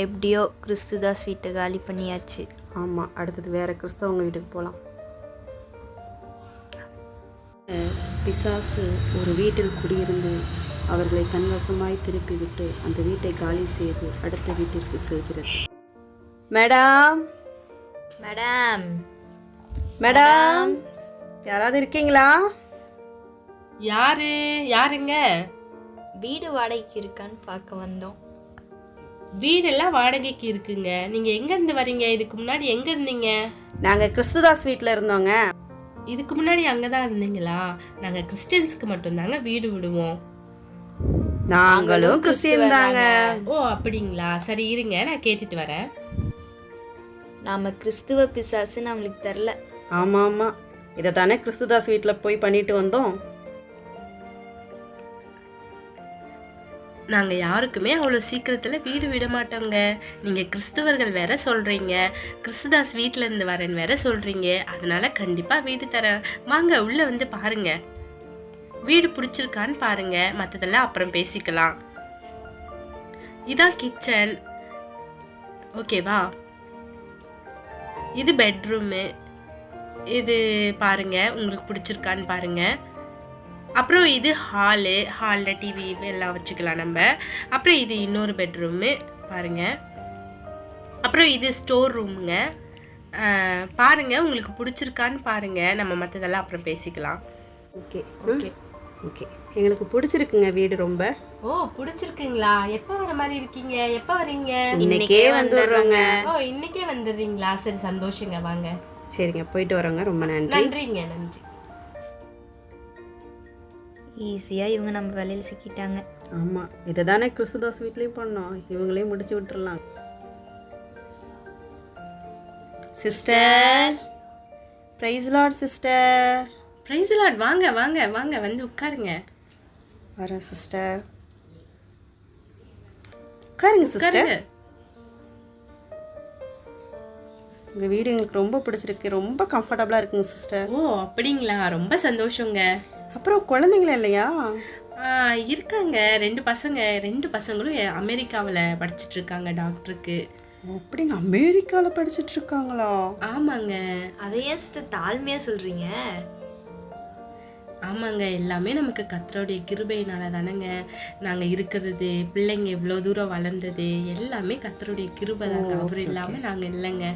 எப்படியோ கிறிஸ்துதாஸ் வீட்டை காலி பண்ணியாச்சு. ஆமாம், அடுத்தது வேறு கிறிஸ்தவங்க வீட்டுக்கு போகலாம். பிசாசு ஒரு வீட்டில் குடியிருந்து அவர்களை தன்வசமாய் திருப்பிவிட்டு அந்த வீட்டை காலி செய்து அடுத்த வீட்டிற்கு செல்கிறது. மேடம் மேடம் மேடம் யாராவது இருக்கீங்களா? யாருங்க? வீடு வாடகைக்கு இருக்கான்னு பார்க்க வந்தோம். வீடெல்லாம் வாடகைக்கு இருக்குங்க. நீங்க எங்க இருந்து வரீங்க? இதுக்கு முன்னாடி எங்க இருந்தீங்க? நாங்கள் கிறிஸ்துதாஸ் வீட்டில் இருந்தோங்க. இதுக்கு முன்னாடி அங்கதான் இருந்தீங்களா? நாங்க கிறிஸ்டியன்ஸ்க்கு மட்டும்தாங்க வீடு விடுவோம். நாங்களும் கிறிஸ்டியன் தாங்க. ஓ அப்படிங்களா? சரி இருங்க, நான் கேட்டுட்டு வரேன். நாம கிறிஸ்துவ பிசாசுன்னு அவங்களுக்கு தெரில. ஆமாம் ஆமாம், இதை தானே கிறிஸ்துதாஸ் வீட்டில் போய் பண்ணிட்டு வந்தோம். நாங்க யாருக்குமே அவ்வளோ சீக்கிரத்துல வீடு விட மாட்டோங்க. நீங்க கிறிஸ்தவர்கள் வேற சொல்றீங்க, கிறிஸ்துதாஸ் வீட்டுல இருந்து வரேன்னு வேற சொல்றீங்க. அதனால கண்டிப்பா வீடு தரேன். வாங்க உள்ள வந்து பாருங்க, வீடு பிடிச்சிருக்கான்னு பாருங்க. மற்றதெல்லாம் அப்புறம் பேசிக்கலாம். இதான் கிச்சன், ஓகேவா? இது பெட்ரூமு. இது பாருங்க, உங்களுக்கு பிடிச்சிருக்கான்னு பாருங்க. அப்புறம் இது ஹாலில் டிவி எல்லாம் வச்சுக்கலாம் நம்ம. அப்புறம் இது இன்னொரு பெட்ரூமு பாருங்க. அப்புறம் இது ஸ்டோர் ரூமுங்க. பாருங்க, உங்களுக்கு பிடிச்சிருக்கான்னு பாருங்க. நம்ம மற்றதெல்லாம் அப்புறம் பேசிக்கலாம். ஓகே ஓகே ஓகே, எங்களுக்கு பிடிச்சிருக்குங்க வீடு ரொம்ப. ஓ பிடிச்சிருக்குங்களா? எப்போ வர மாதிரி இருக்கீங்க? எப்போ வரீங்க? இன்னைக்கே வந்துடுறோங்க. ஓ இன்னைக்கே வந்துடுறீங்களா? சரி சந்தோஷங்க, வாங்க. சரிங்க, போயிட்டு வரோங்க. ரொம்ப நன்றி. நன்றிங்க, நன்றி. ஈஸியாக இவங்க நம்ம வேலையில் சிக்கிட்டாங்க. ஆமாம், இதை தானே கிறிஸ்துதாஸ் வீட்லேயும் பண்ணோம். இவங்களையும் முடிச்சு விட்டுறலாம். Sister, praise lord sister. Praise lord. வாங்க வாங்க வாங்க, வந்து உட்காருங்க. வரேன் சிஸ்டர். உட்காருங்க சிஸ்டர். உங்கள் வீடு எங்களுக்கு ரொம்ப பிடிச்சிருக்கு, ரொம்ப கம்ஃபர்டபுளாக இருக்குங்க சிஸ்டர். ஓ அப்படிங்களா? ரொம்ப சந்தோஷங்க. அப்புறம் குழந்தைங்களா இல்லையா? இருக்காங்க, 2 பசங்க. 2 பசங்களும் அமெரிக்காவில் படிச்சுட்டு இருக்காங்க டாக்டருக்கு. அப்படிங்க, அமெரிக்காவில் படிச்சுட்டு இருக்காங்களா? ஆமாங்க. அதை ஏன் தாழ்மையாக சொல்கிறீங்க? ஆமாங்க, எல்லாமே நமக்கு கர்த்தருடைய கிருபையினால தானேங்க நாங்கள் இருக்கிறது. பிள்ளைங்க இவ்வளோ தூரம் வளர்ந்தது எல்லாமே கர்த்தருடைய கிருபை தாங்க. அவர் இல்லாமல் நாங்கள் இல்லைங்க.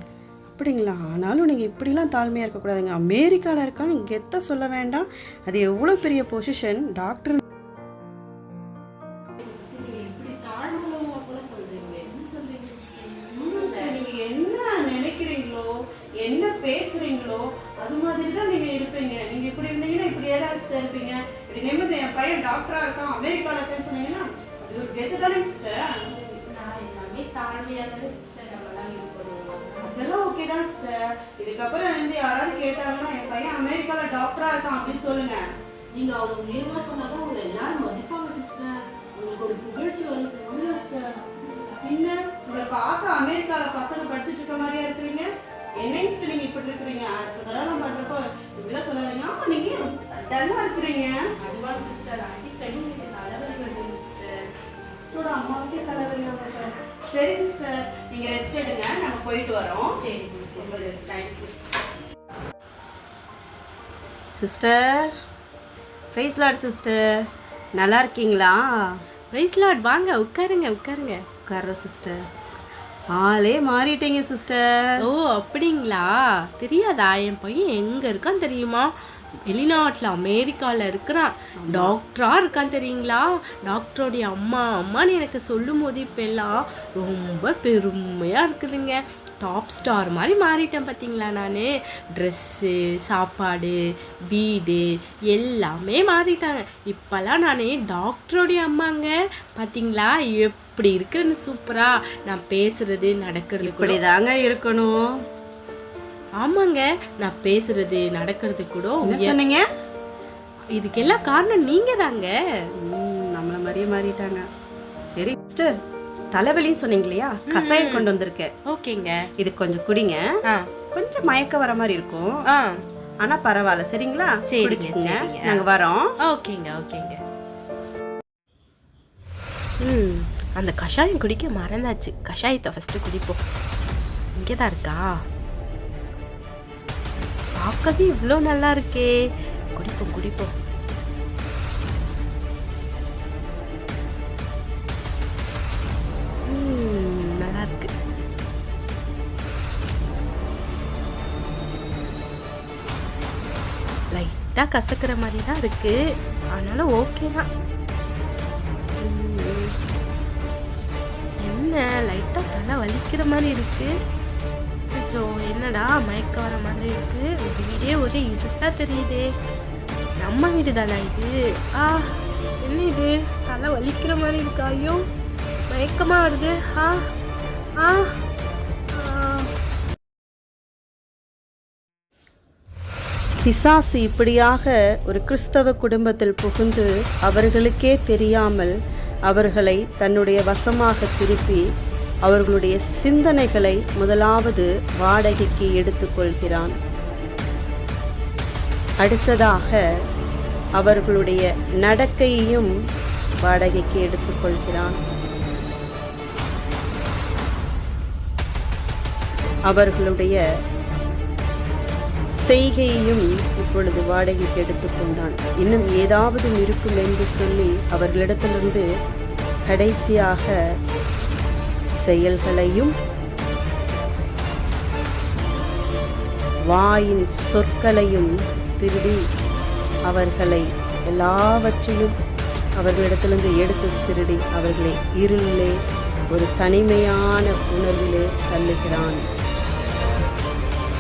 அப்படிங்களா? ஆனாலும் நீங்கள் இப்படிலாம் தாழ்மையாக இருக்கக்கூடாதுங்க. அமெரிக்காவில் இருக்காங்க, கெத்த சொல்ல வேண்டாம். அது எவ்வளோ பெரிய பொசிஷன், டாக்டர். நீங்கள் என்ன நினைக்கிறீங்களோ, என்ன பேசுகிறீங்களோ அது மாதிரி தான் நீங்கள் இருப்பீங்க. நீங்கள் இப்படி இருந்தீங்கன்னா இப்படியே தான் சிஸ்டர் இருப்பீங்க. இப்படி நிமிர்ந்து என் பையன் டாக்டராக இருக்கான், அமெரிக்காவில் இருக்கேன்னு சொன்னீங்கன்னா அது ஒரு கெத்து தானே சிஸ்டர். நான் எல்லாமே தாழ்மையாக தானே சிஸ்டர் நம்மளாம் இருக்கணும். அதெல்லாம் ஓகே தான் சிஸ்டர். இதுக்கப்புறம் வந்து யாராவது கேட்டாங்கன்னா என் பையன் அமெரிக்காவில் டாக்டராக இருக்கான் அப்படின்னு சொல்லுங்க. நீங்கள் அவங்க உயர்வாக சொன்னாதான் அவங்க எல்லாரும் மதிப்பாங்க சிஸ்டர். உங்களுக்கு ஒரு புகழ்ச்சி வரும் சிஸ்டர். என்ன உங்களை பார்க்க அமெரிக்காவில் பசங்க படிச்சுட்டு இருக்க மாதிரியா இருக்கிறீங்க? என்ன சிஸ்டர் நீங்கள் இப்படி இருக்கிறீங்க? அடுத்த தடவை நான் பண்ணுறப்போ இப்படிலாம் சொல்லாதீங்க. ஆமாம், நீங்கள் டல்லாக இருக்கிறீங்க. அதுவாக சிஸ்டர், அடிக்கடி எனக்கு தலைவலி வருது சிஸ்டர். என்னோட அம்மாவுக்கே தலைவலி ஆகும். சரி சிஸ்டர், நீங்கள் ரெஸ்ட் எடுங்க, நாங்கள் போயிட்டு வரோம். சரி thanks sister. Praise lord sister, நல்லா இருக்கீங்களா? Praise lord. வாங்க உட்காருங்க உட்காருங்க. உட்கார்றோம் சிஸ்டர். ஆளே மாறிட்டீங்க சிஸ்டர். ஓ அப்படிங்களா? தெரியாதா? என் பையன் எங்கே இருக்கான்னு தெரியுமா? வெளிநாட்டில் அமெரிக்காவில் இருக்கிறான், டாக்டராக இருக்கான்னு தெரியுங்களா? டாக்டருடைய அம்மான்னு எனக்கு சொல்லும் போது இப்போல்லாம் ரொம்ப பெருமையாக இருக்குதுங்க. டாப் ஸ்டார் மாதிரி மாறிட்டேன் பார்த்தீங்களா? நான் ட்ரெஸ்ஸு, சாப்பாடு, வீடு எல்லாமே மாறிட்டாங்க. இப்போல்லாம் நான் டாக்டருடைய அம்மாங்க. பார்த்தீங்களா எப்படி இருக்குன்னு? சூப்பராக நான் பேசுறது நடக்கிறது இப்படி தாங்க இருக்கணும். ஆமாங்க, நான் பேசுறது நடக்கிறது கூட சொன்னீங்க. இதுக்கெல்லாம் காரணம் நீங்க தாங்க. நம்மள மாதிரியே மாறிட்டாங்க. சரி சிஸ்டர், தலைவலின்னு சொன்னீங்க இல்லையா, கசாயம் கொண்டு வந்திருக்கேன். ஓகேங்க, இது கொஞ்சம் குடிங்க. கொஞ்சம் மயக்க வர மாதிரி இருக்கும், ஆனா பரவாயில்ல. சரிங்களா? குடிச்சுங்க, நாங்க வரோம். ஓகேங்க ஓகேங்க. அந்த கஷாயம் குடிக்க மறந்தாச்சு. கஷாயத்தை ஃபஸ்ட்டு குடிப்போம். இங்கே தான் இருக்கா? பார்க்கவே இவ்வளோ நல்லா இருக்கே. குடிப்போம் குடிப்போம். நல்லா இருக்கு. லைட்டாக கசக்கிற மாதிரி தான் இருக்கு, ஆனாலும் ஓகே தான். என்ன லைட்டாக தலை வலிக்கிற மாதிரி இருக்கு. சோ என்னடா மயக்க வர மாதிரி இருக்கு. வீடே ஒரே இருட்டா தெரியுதே. நம்ம வீடு தானா இது? என்ன இது தலை வலிக்கிற மாதிரி இருக்கா? ஐயோ மயக்கமா வருது. பிசாசு இப்படியாக ஒரு கிறிஸ்தவ குடும்பத்தில் புகுந்து அவர்களுக்கே தெரியாமல் அவர்களை தன்னுடைய வசமாக திருப்பி அவர்களுடைய சிந்தனைகளை முதலாவது வாடகைக்கு எடுத்துக்கொள்கிறான். அடுத்ததாக அவர்களுடைய நடக்கையையும் வாடகைக்கு எடுத்துக்கொள்கிறான். அவர்களுடைய செய்கையையும் இப்பொழுது வாடகைக்கு எடுத்துக்கொண்டான். இன்னும் ஏதாவது இருக்கும் என்று சொல்லி அவர்களிடத்திலிருந்து கடைசியாக செயல்களையும் வாயின் சொற்களையும் திருடி அவர்களை எல்லாவற்றையும் அவர்களிடத்திலிருந்து எடுத்து திருடி அவர்களை இருளிலே ஒரு தனிமையான உணர்விலே தள்ளுகிறான்.